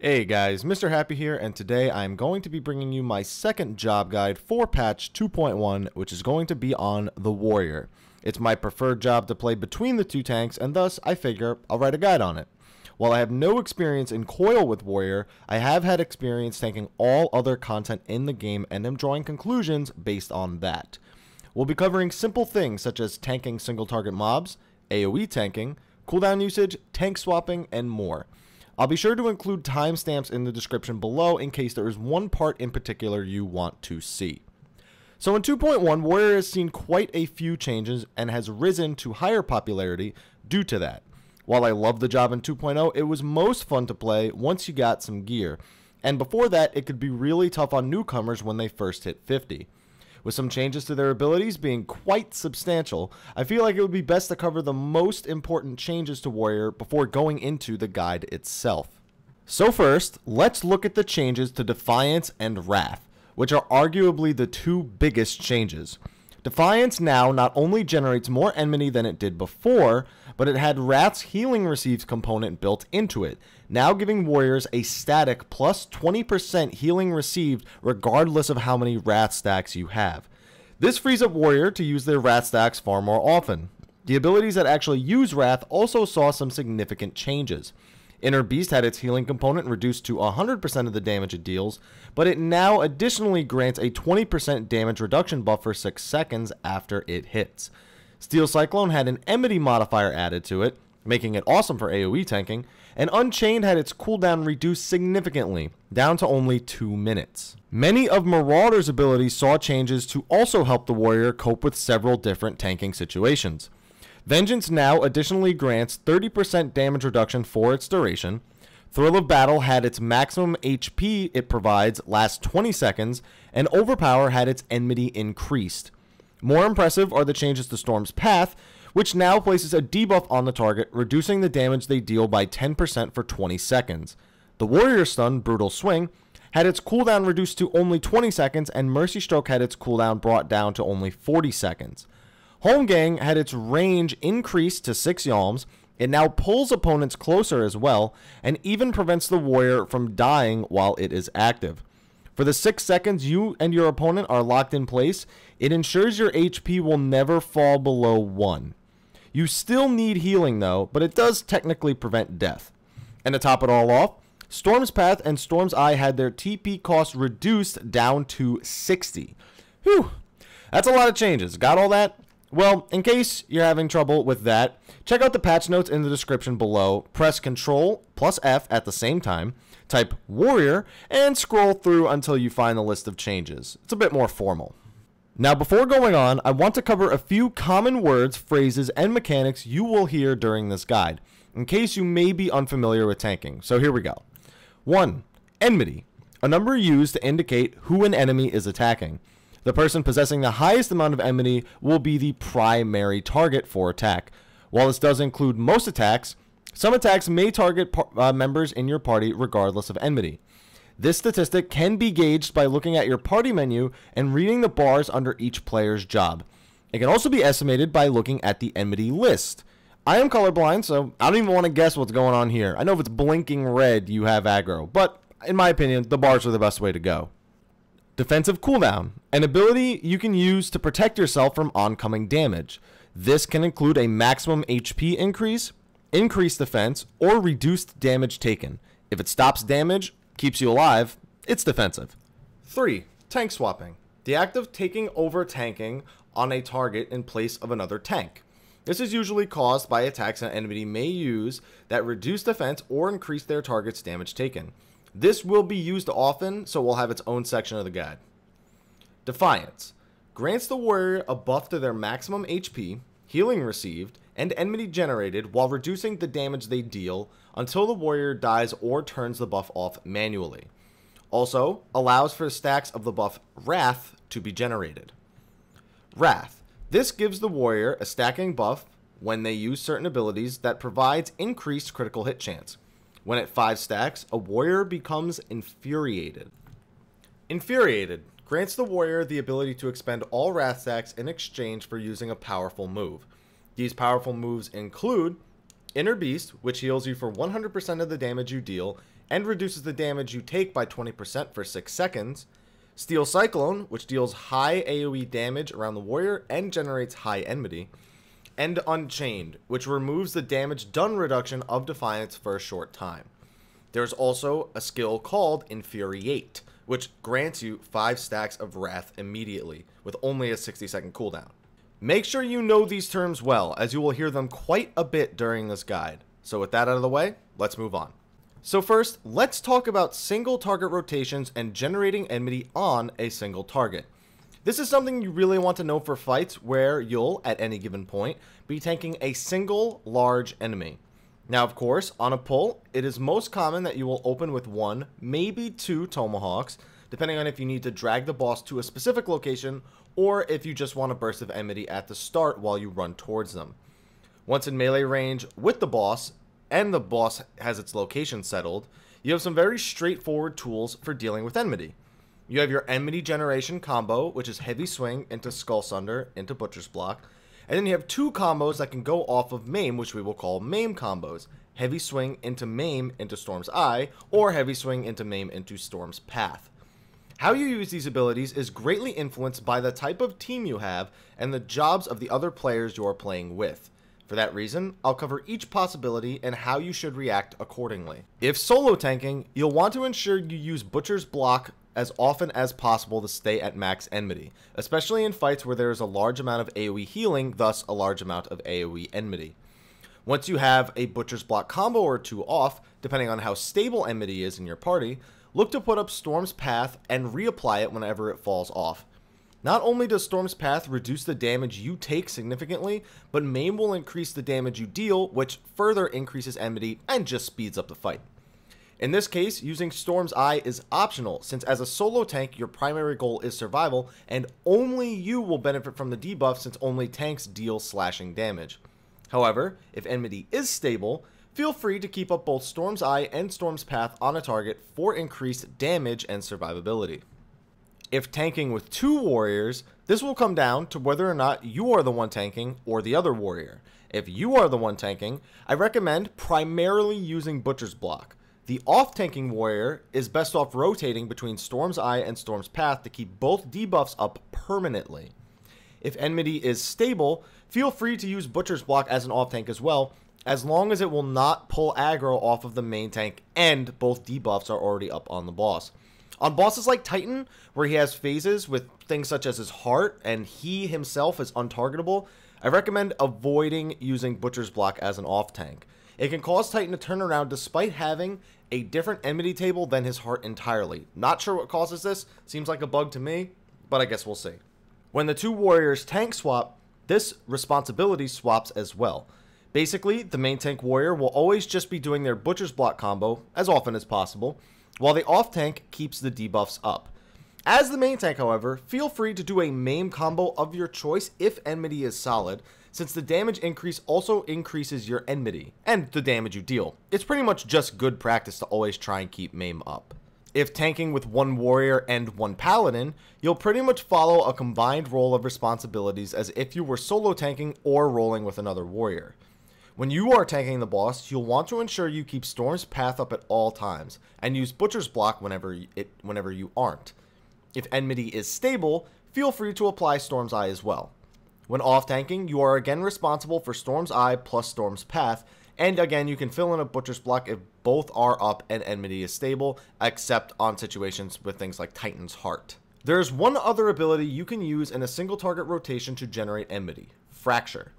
Hey guys, Mrhappy here, and today I'm going to be bringing you my second job guide for patch 2.1, which is going to be on the Warrior. It's my preferred job to play between the two tanks, and thus I figure I'll write a guide on it. While I have no experience in Coil with Warrior, I have had experience tanking all other content in the game and am drawing conclusions based on that. We'll be covering simple things such as tanking single target mobs, AoE tanking, cooldown usage, tank swapping, and more. I'll be sure to include timestamps in the description below in case there is one part in particular you want to see. So in 2.1, Warrior has seen quite a few changes and has risen to higher popularity due to that. While I love the job in 2.0, it was most fun to play once you got some gear, and before that it could be really tough on newcomers when they first hit 50. With some changes to their abilities being quite substantial, I feel like it would be best to cover the most important changes to Warrior before going into the guide itself. So first, let's look at the changes to Defiance and Wrath, which are arguably the two biggest changes. Defiance now not only generates more enmity than it did before, but it had Wrath's healing receives component built into it, now giving warriors a static plus 20% healing received regardless of how many Wrath stacks you have. This frees up warrior to use their Wrath stacks far more often. The abilities that actually use Wrath also saw some significant changes. Inner Beast had its healing component reduced to 100% of the damage it deals, but it now additionally grants a 20% damage reduction buff for 6 seconds after it hits. Steel Cyclone had an enmity modifier added to it, making it awesome for AoE tanking, and Unchained had its cooldown reduced significantly, down to only 2 minutes. Many of Marauder's abilities saw changes to also help the warrior cope with several different tanking situations. Vengeance now additionally grants 30% damage reduction for its duration. Thrill of Battle had its maximum HP it provides last 20 seconds, and Overpower had its enmity increased. More impressive are the changes to Storm's Path, which now places a debuff on the target, reducing the damage they deal by 10% for 20 seconds. The Warrior Stun, Brutal Swing, had its cooldown reduced to only 20 seconds, and Mercy Stroke had its cooldown brought down to only 40 seconds. Holmgang had its range increased to 6 yalms. It now pulls opponents closer as well, and even prevents the warrior from dying while it is active. For the 6 seconds you and your opponent are locked in place, it ensures your HP will never fall below 1. You still need healing though, but it does technically prevent death. And to top it all off, Storm's Path and Storm's Eye had their TP cost reduced down to 60. Whew, that's a lot of changes. Got all that? Well, in case you're having trouble with that, check out the patch notes in the description below, press Ctrl plus F at the same time, type Warrior, and scroll through until you find the list of changes. It's a bit more formal. Now before going on, I want to cover a few common words, phrases, and mechanics you will hear during this guide, in case you may be unfamiliar with tanking. So here we go. 1. Enmity, a number used to indicate who an enemy is attacking. The person possessing the highest amount of enmity will be the primary target for attack. While this does include most attacks, some attacks may target members in your party regardless of enmity. This statistic can be gauged by looking at your party menu and reading the bars under each player's job. It can also be estimated by looking at the enmity list. I am colorblind, so I don't even want to guess what's going on here. I know if it's blinking red, you have aggro, but in my opinion, the bars are the best way to go. Defensive cooldown, an ability you can use to protect yourself from oncoming damage. This can include a maximum HP increase, increased defense, or reduced damage taken. If it stops damage, keeps you alive, it's defensive. 3. Tank swapping, the act of taking over tanking on a target in place of another tank. This is usually caused by attacks an enemy may use that reduce defense or increase their target's damage taken. This will be used often, so we'll have its own section of the guide. Defiance grants the warrior a buff to their maximum HP, healing received, and enmity generated while reducing the damage they deal until the warrior dies or turns the buff off manually. Also, allows for stacks of the buff Wrath to be generated. Wrath. This gives the warrior a stacking buff when they use certain abilities that provides increased critical hit chance. When at 5 stacks, a warrior becomes Infuriated. Infuriated grants the warrior the ability to expend all Wrath stacks in exchange for using a powerful move. These powerful moves include Inner Beast, which heals you for 100% of the damage you deal and reduces the damage you take by 20% for 6 seconds. Steel Cyclone, which deals high AoE damage around the warrior and generates high enmity. And Unchained, which removes the damage done reduction of Defiance for a short time. There's also a skill called Infuriate, which grants you 5 stacks of Wrath immediately, with only a 60-second cooldown. Make sure you know these terms well, as you will hear them quite a bit during this guide. So with that out of the way, let's move on. So first, let's talk about single target rotations and generating enmity on a single target. This is something you really want to know for fights where you'll, at any given point, be tanking a single large enemy. Now, of course, on a pull, it is most common that you will open with 1, maybe 2 tomahawks, depending on if you need to drag the boss to a specific location or if you just want a burst of enmity at the start while you run towards them. Once in melee range with the boss, and the boss has its location settled, you have some very straightforward tools for dealing with enmity. You have your enmity generation combo, which is Heavy Swing into Skull Sunder into Butcher's Block, and then you have 2 combos that can go off of Maim, which we will call Maim combos. Heavy Swing into Maim into Storm's Eye, or Heavy Swing into Maim into Storm's Path. How you use these abilities is greatly influenced by the type of team you have and the jobs of the other players you are playing with. For that reason, I'll cover each possibility and how you should react accordingly. If solo tanking, you'll want to ensure you use Butcher's Block as often as possible to stay at max enmity, especially in fights where there is a large amount of AoE healing, thus a large amount of AoE enmity. Once you have a Butcher's Block combo or 2 off, depending on how stable enmity is in your party, look to put up Storm's Path and reapply it whenever it falls off. Not only does Storm's Path reduce the damage you take significantly, but Maim will increase the damage you deal, which further increases enmity and just speeds up the fight. In this case, using Storm's Eye is optional, since as a solo tank, your primary goal is survival, and only you will benefit from the debuff since only tanks deal slashing damage. However, if enmity is stable, feel free to keep up both Storm's Eye and Storm's Path on a target for increased damage and survivability. If tanking with 2 warriors, this will come down to whether or not you are the one tanking or the other warrior. If you are the one tanking, I recommend primarily using Butcher's Block. The off-tanking warrior is best off rotating between Storm's Eye and Storm's Path to keep both debuffs up permanently. If enmity is stable, feel free to use Butcher's Block as an off-tank as well, as long as it will not pull aggro off of the main tank and both debuffs are already up on the boss. On bosses like Titan, where he has phases with things such as his heart and he himself is untargetable, I recommend avoiding using Butcher's Block as an off-tank. It can cause Titan to turn around despite having a different enmity table than his heart entirely. Not sure what causes this, seems like a bug to me, but I guess we'll see. When the 2 warriors tank swap, this responsibility swaps as well. Basically, the main tank warrior will always just be doing their Butcher's Block combo as often as possible, while the off tank keeps the debuffs up. As the main tank, however, feel free to do a Maim combo of your choice if enmity is solid, since the damage increase also increases your enmity and the damage you deal. It's pretty much just good practice to always try and keep Maim up. If tanking with 1 warrior and 1 paladin, you'll pretty much follow a combined role of responsibilities as if you were solo tanking or rolling with another warrior. When you are tanking the boss, you'll want to ensure you keep Storm's Path up at all times, and use Butcher's Block whenever you aren't. If enmity is stable, feel free to apply Storm's Eye as well. When off-tanking, you are again responsible for Storm's Eye plus Storm's Path, and again you can fill in a Butcher's Block if both are up and enmity is stable, except on situations with things like Titan's Heart. There's one other ability you can use in a single target rotation to generate enmity: Fracture.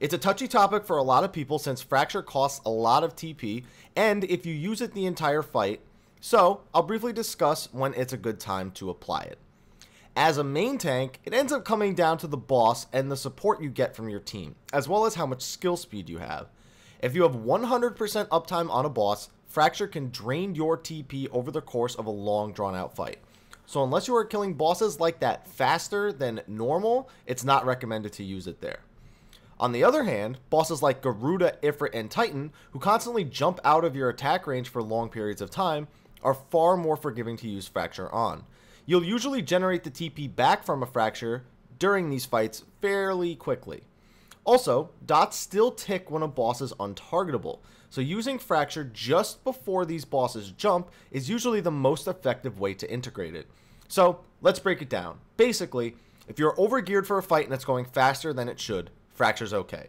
It's a touchy topic for a lot of people since Fracture costs a lot of TP, and if you use it the entire fight, so I'll briefly discuss when it's a good time to apply it. As a main tank, it ends up coming down to the boss and the support you get from your team, as well as how much skill speed you have. If you have 100% uptime on a boss, Fracture can drain your TP over the course of a long drawn out fight. So unless you are killing bosses like that faster than normal, it's not recommended to use it there. On the other hand, bosses like Garuda, Ifrit, and Titan, who constantly jump out of your attack range for long periods of time, are far more forgiving to use Fracture on. You'll usually generate the TP back from a Fracture during these fights fairly quickly. Also, dots still tick when a boss is untargetable, so using Fracture just before these bosses jump is usually the most effective way to integrate it. So, let's break it down. Basically, if you're overgeared for a fight and it's going faster than it should, Fracture's okay.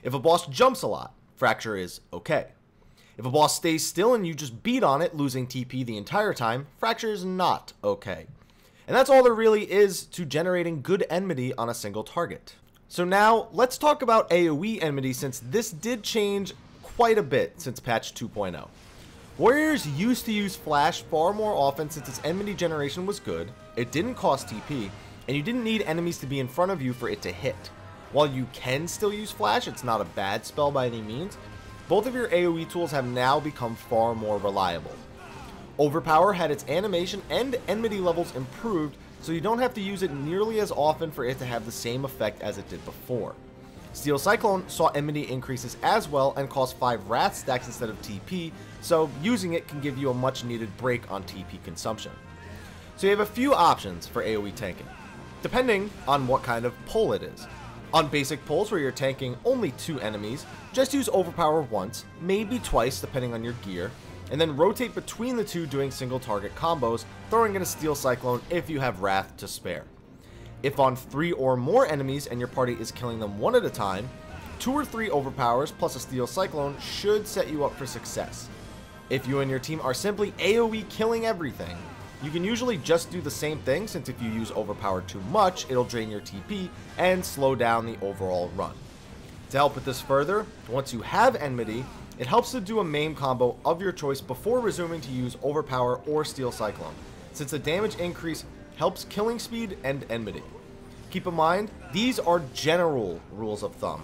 If a boss jumps a lot, Fracture is okay. If a boss stays still and you just beat on it, losing TP the entire time, Fracture is not okay. And that's all there really is to generating good enmity on a single target. So now, let's talk about AoE enmity, since this did change quite a bit since patch 2.0. Warriors used to use Flash far more often since its enmity generation was good, it didn't cost TP, and you didn't need enemies to be in front of you for it to hit. While you can still use Flash, it's not a bad spell by any means, both of your AoE tools have now become far more reliable. Overpower had its animation and enmity levels improved, so you don't have to use it nearly as often for it to have the same effect as it did before. Steel Cyclone saw enmity increases as well and cost 5 Wrath stacks instead of TP, so using it can give you a much needed break on TP consumption. So you have a few options for AoE tanking, depending on what kind of pull it is. On basic pulls where you're tanking only 2 enemies, just use Overpower once, maybe twice depending on your gear, and then rotate between the two doing single target combos, throwing in a Steel Cyclone if you have Wrath to spare. If on 3 or more enemies and your party is killing them one at a time, 2 or 3 Overpowers plus a Steel Cyclone should set you up for success. If you and your team are simply AoE killing everything, you can usually just do the same thing, since if you use Overpower too much, it'll drain your TP and slow down the overall run. To help with this further, once you have enmity, it helps to do a main combo of your choice before resuming to use Overpower or Steel Cyclone, since the damage increase helps killing speed and enmity. Keep in mind, these are general rules of thumb,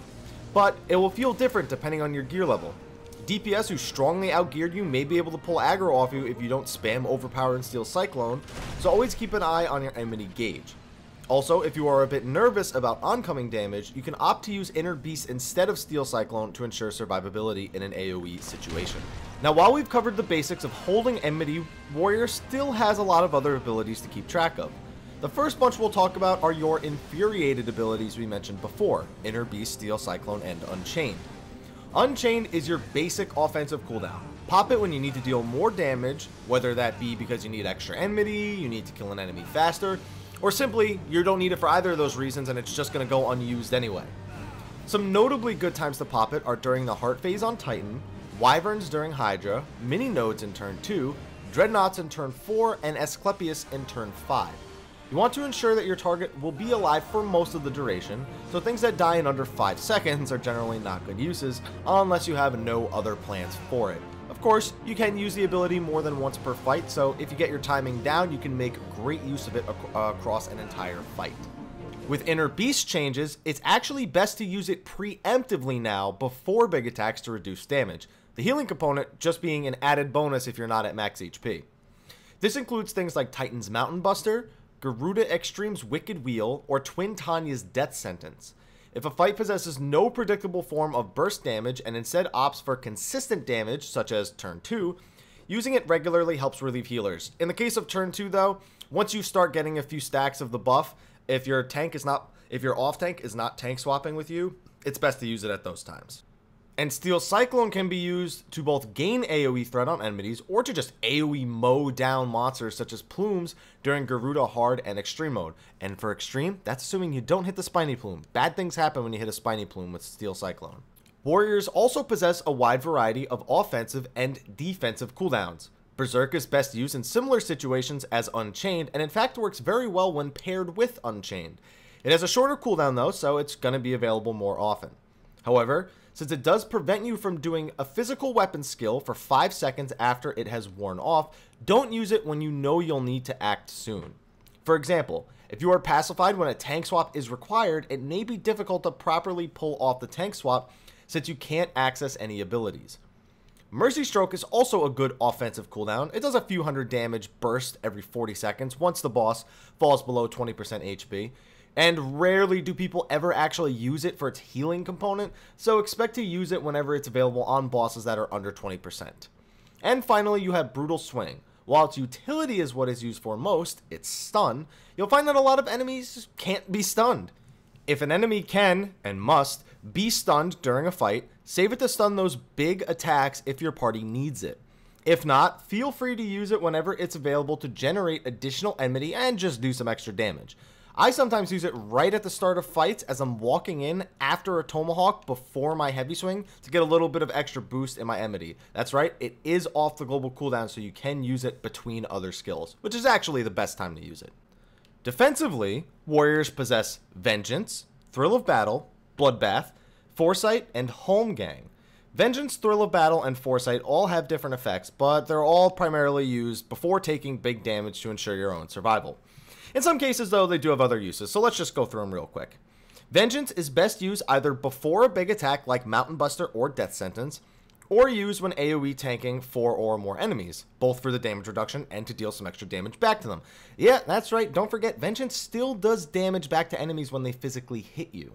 but it will feel different depending on your gear level. DPS who strongly outgeared you may be able to pull aggro off you if you don't spam Overpower and Steel Cyclone, so always keep an eye on your enmity gauge. Also, if you are a bit nervous about oncoming damage, you can opt to use Inner Beast instead of Steel Cyclone to ensure survivability in an AoE situation. Now, while we've covered the basics of holding enmity, Warrior still has a lot of other abilities to keep track of. The first bunch we'll talk about are your infuriated abilities we mentioned before, Inner Beast, Steel Cyclone, and Unchained. Unchained is your basic offensive cooldown. Pop it when you need to deal more damage, whether that be because you need extra enmity, you need to kill an enemy faster, or simply, you don't need it for either of those reasons and it's just going to go unused anyway. Some notably good times to pop it are during the Heart phase on Titan, Wyverns during Hydra, Mini Nodes in turn 2, Dreadnoughts in turn 4, and Asclepius in turn 5. You want to ensure that your target will be alive for most of the duration, so things that die in under 5 seconds are generally not good uses, unless you have no other plans for it. Of course, you can use the ability more than once per fight, so if you get your timing down, you can make great use of it across an entire fight. With Inner Beast changes, it's actually best to use it preemptively now before big attacks to reduce damage, the healing component just being an added bonus if you're not at max HP. This includes things like Titan's Mountain Buster, Garuda Extreme's Wicked Wheel, or Twin Tanya's Death Sentence. If a fight possesses no predictable form of burst damage and instead opts for consistent damage, such as turn 2, using it regularly helps relieve healers. In the case of turn 2 though, once you start getting a few stacks of the buff, if your off tank is not tank swapping with you, it's best to use it at those times. And Steel Cyclone can be used to both gain AoE threat on enemies or to just AoE mow down monsters such as Plumes during Garuda Hard and Extreme mode. And for Extreme, that's assuming you don't hit the Spiny Plume. Bad things happen when you hit a Spiny Plume with Steel Cyclone. Warriors also possess a wide variety of offensive and defensive cooldowns. Berserk is best used in similar situations as Unchained, and in fact works very well when paired with Unchained. It has a shorter cooldown though, so it's going to be available more often. However, since it does prevent you from doing a physical weapon skill for 5 seconds after it has worn off, don't use it when you know you'll need to act soon. For example, if you are pacified when a tank swap is required, it may be difficult to properly pull off the tank swap since you can't access any abilities. Mercy Stroke is also a good offensive cooldown. It does a few hundred damage burst every 40 seconds once the boss falls below 20% HP. And rarely do people ever actually use it for its healing component, so expect to use it whenever it's available on bosses that are under 20%. And finally, you have Brutal Swing. While its utility is what is used for most, its stun, you'll find that a lot of enemies can't be stunned. If an enemy can, and must, Be stunned during a fight. Save it to stun those big attacks if your party needs it. If not, feel free to use it whenever it's available to generate additional enmity and just do some extra damage. I sometimes use it right at the start of fights as I'm walking in after a tomahawk before my heavy swing to get a little bit of extra boost in my enmity. That's right, it is off the global cooldown, so you can use it between other skills, which is actually the best time to use it. Defensively, warriors possess Vengeance, Thrill of Battle, Bloodbath, Foresight, and Holmgang. Vengeance, Thrill of Battle, and Foresight all have different effects, but they're all primarily used before taking big damage to ensure your own survival. In some cases, though, they do have other uses, so let's just go through them real quick. Vengeance is best used either before a big attack like Mountain Buster or Death Sentence, or used when AoE tanking 4 or more enemies, both for the damage reduction and to deal some extra damage back to them. Yeah, that's right, don't forget, Vengeance still does damage back to enemies when they physically hit you.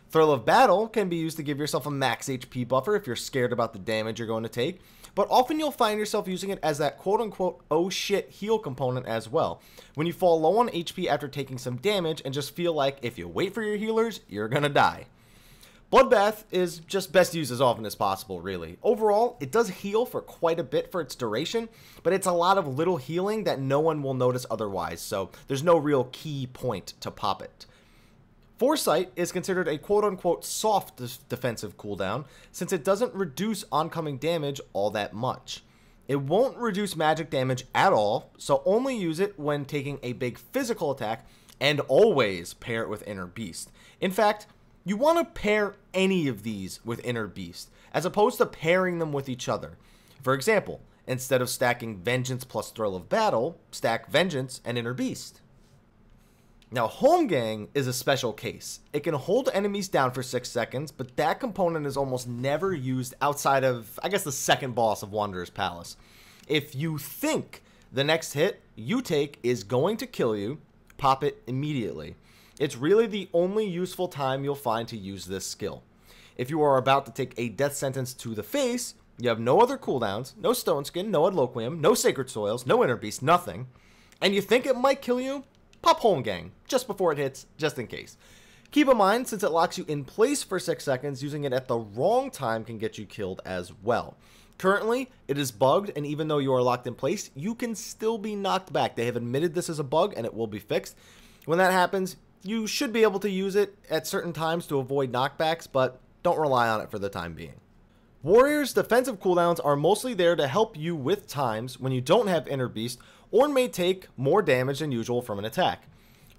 Thrill of Battle can be used to give yourself a max HP buffer if you're scared about the damage you're going to take, but often you'll find yourself using it as that quote-unquote oh shit heal component as well, when you fall low on HP after taking some damage and just feel like if you wait for your healers, you're gonna die. Bloodbath is just best used as often as possible, really. Overall, it does heal for quite a bit for its duration, but it's a lot of little healing that no one will notice otherwise, so there's no real key point to pop it. Foresight is considered a quote-unquote soft defensive cooldown since it doesn't reduce oncoming damage all that much. It won't reduce magic damage at all, so only use it when taking a big physical attack, and always pair it with Inner Beast. In fact, you want to pair any of these with Inner Beast, as opposed to pairing them with each other. For example, instead of stacking Vengeance plus Thrill of Battle, stack Vengeance and Inner Beast. Now, Holmgang is a special case. It can hold enemies down for 6 seconds, but that component is almost never used outside of, I guess, the second boss of Wanderer's Palace. If you think the next hit you take is going to kill you, pop it immediately. It's really the only useful time you'll find to use this skill. If you are about to take a death sentence to the face, you have no other cooldowns, no Stone Skin, no Adloquium, no Sacred Soils, no Inner Beast, nothing, and you think it might kill you, pop Holmgang just before it hits, just in case. Keep in mind, since it locks you in place for 6 seconds, using it at the wrong time can get you killed as well. Currently, it is bugged, and even though you are locked in place, you can still be knocked back. They have admitted this is a bug, and it will be fixed. When that happens, you should be able to use it at certain times to avoid knockbacks, but don't rely on it for the time being. Warriors' defensive cooldowns are mostly there to help you with times when you don't have Inner Beast or may take more damage than usual from an attack.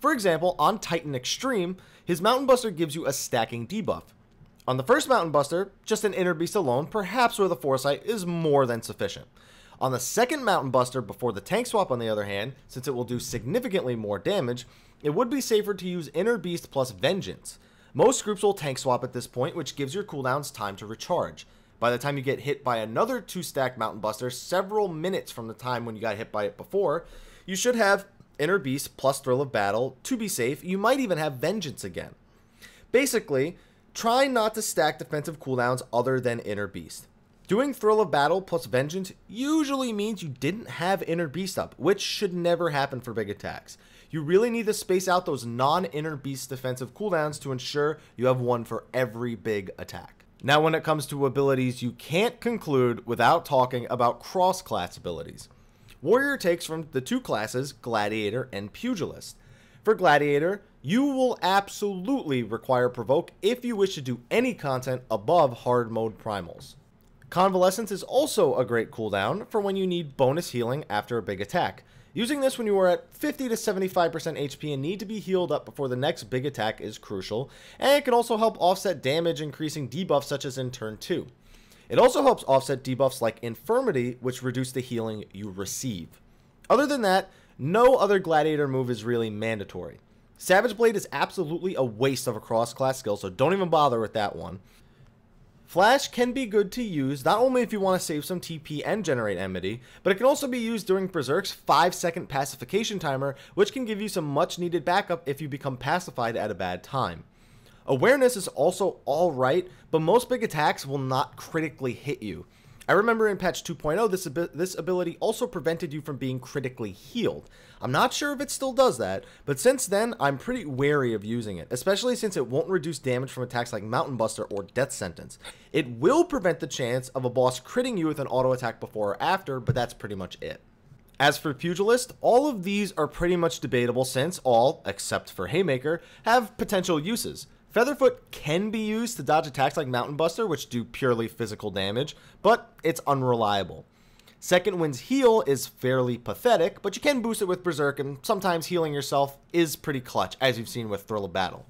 For example, on Titan Extreme, his Mountain Buster gives you a stacking debuff. On the first Mountain Buster, just an Inner Beast alone, perhaps with a Foresight, is more than sufficient. On the second Mountain Buster before the tank swap, on the other hand, since it will do significantly more damage, it would be safer to use Inner Beast plus Vengeance. Most groups will tank swap at this point, which gives your cooldowns time to recharge. By the time you get hit by another 2-stack Mountain Buster, several minutes from the time when you got hit by it before, you should have Inner Beast plus Thrill of Battle. To be safe, you might even have Vengeance again. Basically, try not to stack defensive cooldowns other than Inner Beast. Doing Thrill of Battle plus Vengeance usually means you didn't have Inner Beast up, which should never happen for big attacks. You really need to space out those non-Inner Beast defensive cooldowns to ensure you have one for every big attack. Now, when it comes to abilities, you can't conclude without talking about cross-class abilities. Warrior takes from the two classes, Gladiator and Pugilist. For Gladiator, you will absolutely require Provoke if you wish to do any content above hard mode primals. Convalescence is also a great cooldown for when you need bonus healing after a big attack. Using this when you are at 50 to 75% HP and need to be healed up before the next big attack is crucial, and it can also help offset damage increasing debuffs such as in turn 2. It also helps offset debuffs like Infirmity, which reduce the healing you receive. Other than that, no other Gladiator move is really mandatory. Savage Blade is absolutely a waste of a cross-class skill, so don't even bother with that one. Flash can be good to use, not only if you want to save some TP and generate enmity, but it can also be used during Berserk's 5-second pacification timer, which can give you some much needed backup if you become pacified at a bad time. Awareness is also alright, but most big attacks will not critically hit you. I remember in patch 2.0, this ability also prevented you from being critically healed. I'm not sure if it still does that, but since then, I'm pretty wary of using it, especially since it won't reduce damage from attacks like Mountain Buster or Death Sentence. It will prevent the chance of a boss critting you with an auto attack before or after, but that's pretty much it. As for Pugilist, all of these are pretty much debatable since all, except for Haymaker, have potential uses. Featherfoot can be used to dodge attacks like Mountain Buster, which do purely physical damage, but it's unreliable. Second Wind's heal is fairly pathetic, but you can boost it with Berserk, and sometimes healing yourself is pretty clutch, as you've seen with Thrill of Battle.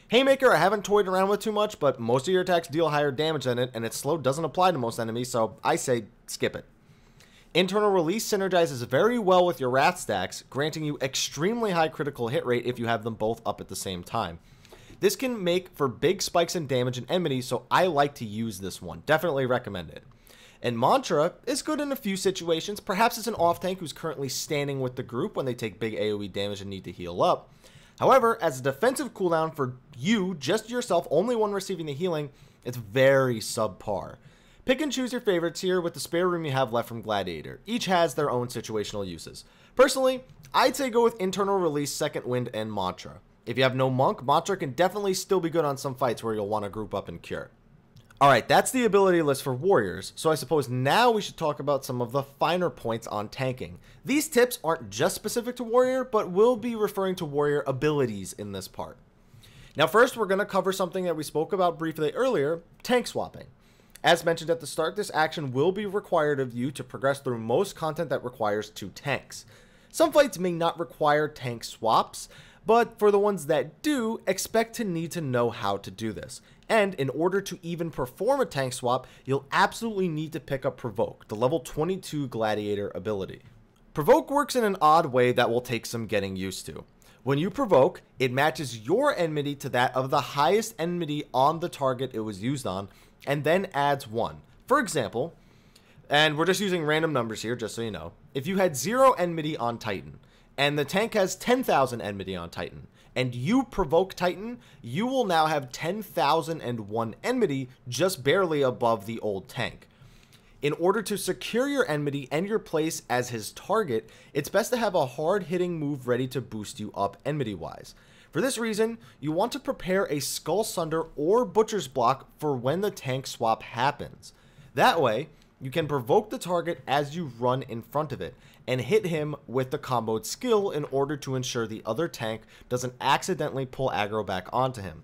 Haymaker I haven't toyed around with too much, but most of your attacks deal higher damage than it, and its slow doesn't apply to most enemies, so I say skip it. Internal Release synergizes very well with your Wrath stacks, granting you extremely high critical hit rate if you have them both up at the same time. This can make for big spikes in damage and enemy, so I like to use this one. Definitely recommend it. And Mantra is good in a few situations. Perhaps it's an off-tank who's currently standing with the group when they take big AoE damage and need to heal up. However, as a defensive cooldown for you, just yourself, only one receiving the healing, it's very subpar. Pick and choose your favorites here with the spare room you have left from Gladiator. Each has their own situational uses. Personally, I'd say go with Internal Release, Second Wind, and Mantra. If you have no Monk, Mantra can definitely still be good on some fights where you'll want to group up and cure. Alright, that's the ability list for warriors, so I suppose now we should talk about some of the finer points on tanking. These tips aren't just specific to warrior, but will be referring to warrior abilities in this part. Now first, we're going to cover something that we spoke about briefly earlier, tank swapping. As mentioned at the start, this action will be required of you to progress through most content that requires 2 tanks. Some fights may not require tank swaps, but for the ones that do, expect to need to know how to do this. And in order to even perform a tank swap, you'll absolutely need to pick up Provoke, the level 22 Gladiator ability. Provoke works in an odd way that will take some getting used to. When you provoke, it matches your enmity to that of the highest enmity on the target it was used on, and then adds 1. For example, and we're just using random numbers here just so you know, if you had 0 enmity on Titan, and the tank has 10,000 enmity on Titan, and you provoke Titan, you will now have 10,001 enmity just barely above the old tank. In order to secure your enmity and your place as his target, it's best to have a hard-hitting move ready to boost you up enmity-wise. For this reason, you want to prepare a Skull Sunder or Butcher's Block for when the tank swap happens. That way, you can provoke the target as you run in front of it, and hit him with the comboed skill in order to ensure the other tank doesn't accidentally pull aggro back onto him.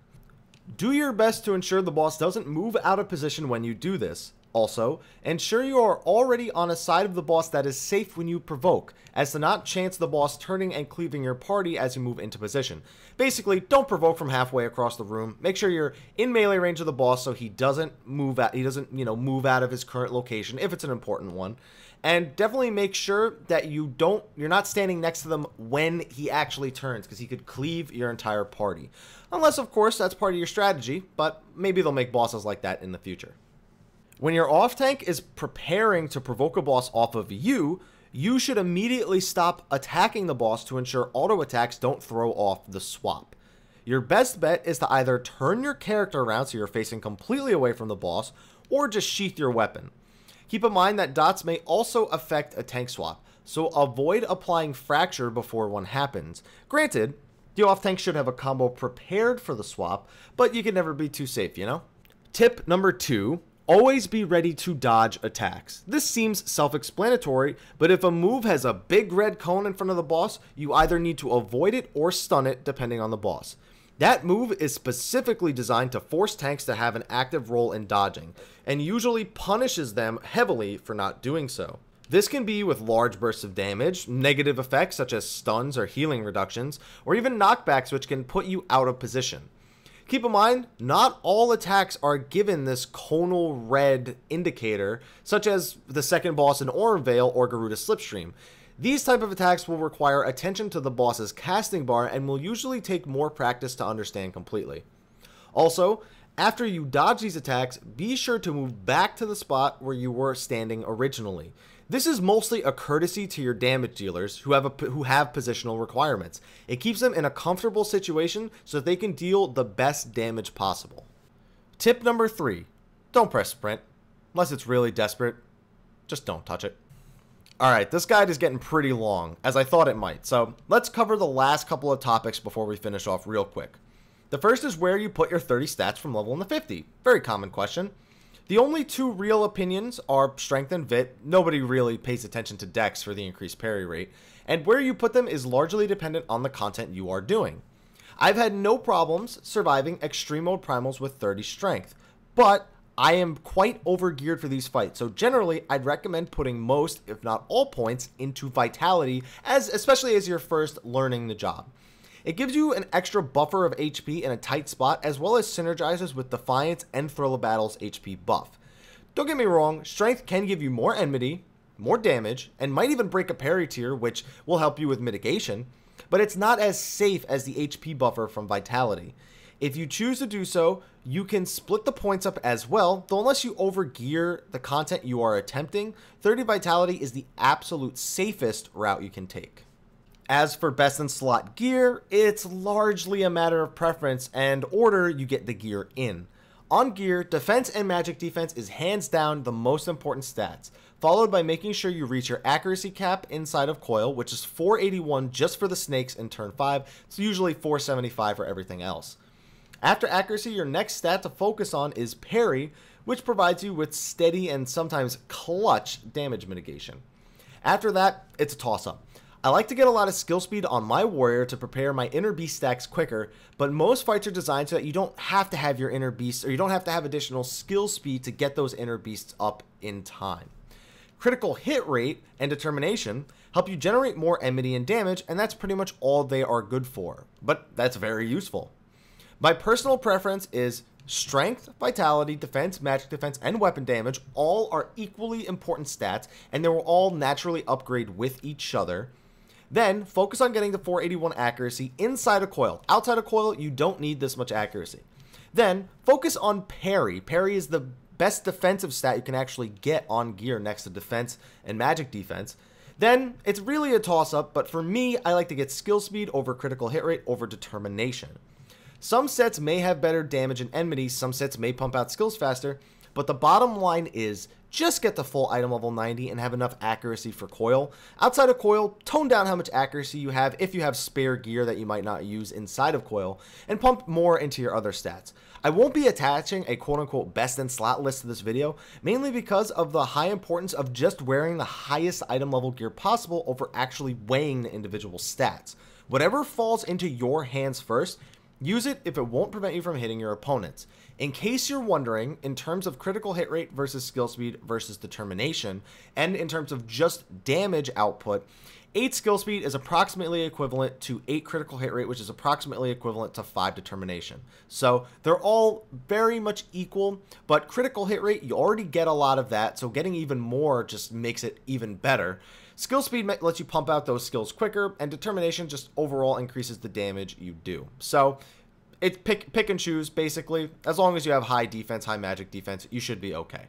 Do your best to ensure the boss doesn't move out of position when you do this. Also, ensure you are already on a side of the boss that is safe when you provoke, as to not chance the boss turning and cleaving your party as you move into position. Basically, don't provoke from halfway across the room. Make sure you're in melee range of the boss so he doesn't move out. Move out of his current location if it's an important one. And definitely make sure that you're not standing next to them when he actually turns, because he could cleave your entire party. Unless, of course, that's part of your strategy, but maybe they'll make bosses like that in the future. When your off tank is preparing to provoke a boss off of you, you should immediately stop attacking the boss to ensure auto attacks don't throw off the swap. Your best bet is to either turn your character around so you're facing completely away from the boss, or just sheath your weapon. Keep in mind that dots may also affect a tank swap, so avoid applying Fracture before one happens. Granted, the off tank should have a combo prepared for the swap, but you can never be too safe, you know? Tip number 2. Always be ready to dodge attacks. This seems self-explanatory, but if a move has a big red cone in front of the boss, you either need to avoid it or stun it depending on the boss. That move is specifically designed to force tanks to have an active role in dodging, and usually punishes them heavily for not doing so. This can be with large bursts of damage, negative effects such as stuns or healing reductions, or even knockbacks which can put you out of position. Keep in mind, not all attacks are given this conal red indicator, such as the second boss in Orenvale or Garuda Slipstream. These type of attacks will require attention to the boss's casting bar and will usually take more practice to understand completely. Also, after you dodge these attacks, be sure to move back to the spot where you were standing originally. This is mostly a courtesy to your damage dealers who have positional requirements. It keeps them in a comfortable situation so that they can deal the best damage possible. Tip number 3. Don't press sprint. unless it's really desperate, just don't touch it. Alright, this guide is getting pretty long, as I thought it might, so let's cover the last couple of topics before we finish off real quick. The first is where you put your 30 stats from level in the 50. Very common question. The only two real opinions are strength and vit. Nobody really pays attention to dex for the increased parry rate, and where you put them is largely dependent on the content you are doing. I've had no problems surviving extreme mode primals with 30 strength, but I am quite overgeared for these fights, so generally I'd recommend putting most, if not all points, into vitality, especially as you're first learning the job. It gives you an extra buffer of HP in a tight spot, as well as synergizes with Defiance and Thrill of Battle's HP buff. Don't get me wrong, strength can give you more enmity, more damage, and might even break a parry tier, which will help you with mitigation, but it's not as safe as the HP buffer from vitality. If you choose to do so, you can split the points up as well, though unless you overgear the content you are attempting, 30 vitality is the absolute safest route you can take. As for best in slot gear, it's largely a matter of preference and order you get the gear in. On gear, defense and magic defense is hands down the most important stats, followed by making sure you reach your accuracy cap inside of Coil, which is 481 just for the snakes in turn 5, it's usually 475 for everything else. After accuracy, your next stat to focus on is parry, which provides you with steady and sometimes clutch damage mitigation. After that, it's a toss-up. I like to get a lot of skill speed on my warrior to prepare my inner beast stacks quicker, but most fights are designed so that you don't have to have your inner beasts, or you don't have to have additional skill speed to get those inner beasts up in time. Critical hit rate and determination help you generate more enmity and damage, and that's pretty much all they are good for, but that's very useful. My personal preference is strength, vitality, defense, magic defense, and weapon damage all are equally important stats, and they will all naturally upgrade with each other. Then, focus on getting the 481 accuracy inside of Coil. Outside of Coil, you don't need this much accuracy. Then, focus on parry. Parry is the best defensive stat you can actually get on gear next to defense and magic defense. Then, it's really a toss-up, but for me, I like to get skill speed over critical hit rate over determination. Some sets may have better damage and enmity, some sets may pump out skills faster, but the bottom line is just get the full item level 90 and have enough accuracy for Coil. Outside of Coil, tone down how much accuracy you have if you have spare gear that you might not use inside of Coil, and pump more into your other stats. I won't be attaching a quote-unquote best in slot list to this video, mainly because of the high importance of just wearing the highest item level gear possible over actually weighing the individual stats. Whatever falls into your hands first, use it if it won't prevent you from hitting your opponents. In case you're wondering, in terms of critical hit rate versus skill speed versus determination, and in terms of just damage output, 8 skill speed is approximately equivalent to 8 critical hit rate, which is approximately equivalent to 5 determination. So they're all very much equal, but critical hit rate, you already get a lot of that, so getting even more just makes it even better. Skill speed lets you pump out those skills quicker, and determination just overall increases the damage you do. So it's pick and choose, basically. As long as you have high defense, high magic defense, you should be okay.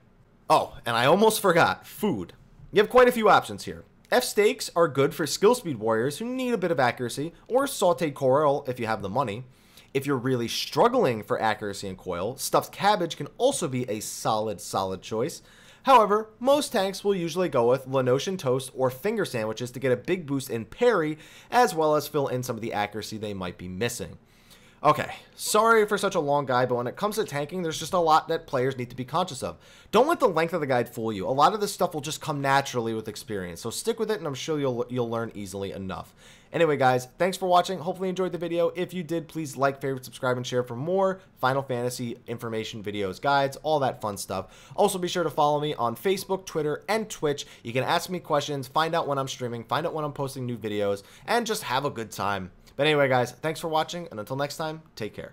Oh, and I almost forgot, food. You have quite a few options here. F steaks are good for skill speed warriors who need a bit of accuracy, or sauteed coil if you have the money. If you're really struggling for accuracy in Coil, stuffed cabbage can also be a solid choice. However, most tanks will usually go with Lanosian toast or finger sandwiches to get a big boost in parry, as well as fill in some of the accuracy they might be missing. Okay, sorry for such a long guide, but when it comes to tanking, there's just a lot that players need to be conscious of. Don't let the length of the guide fool you. A lot of this stuff will just come naturally with experience, so stick with it and I'm sure you'll learn easily enough. Anyway guys, thanks for watching. Hopefully you enjoyed the video. If you did, please like, favorite, subscribe, and share for more Final Fantasy information, videos, guides, all that fun stuff. Also be sure to follow me on Facebook, Twitter, and Twitch. You can ask me questions, find out when I'm streaming, find out when I'm posting new videos, and just have a good time. But anyway guys, thanks for watching, and until next time, take care.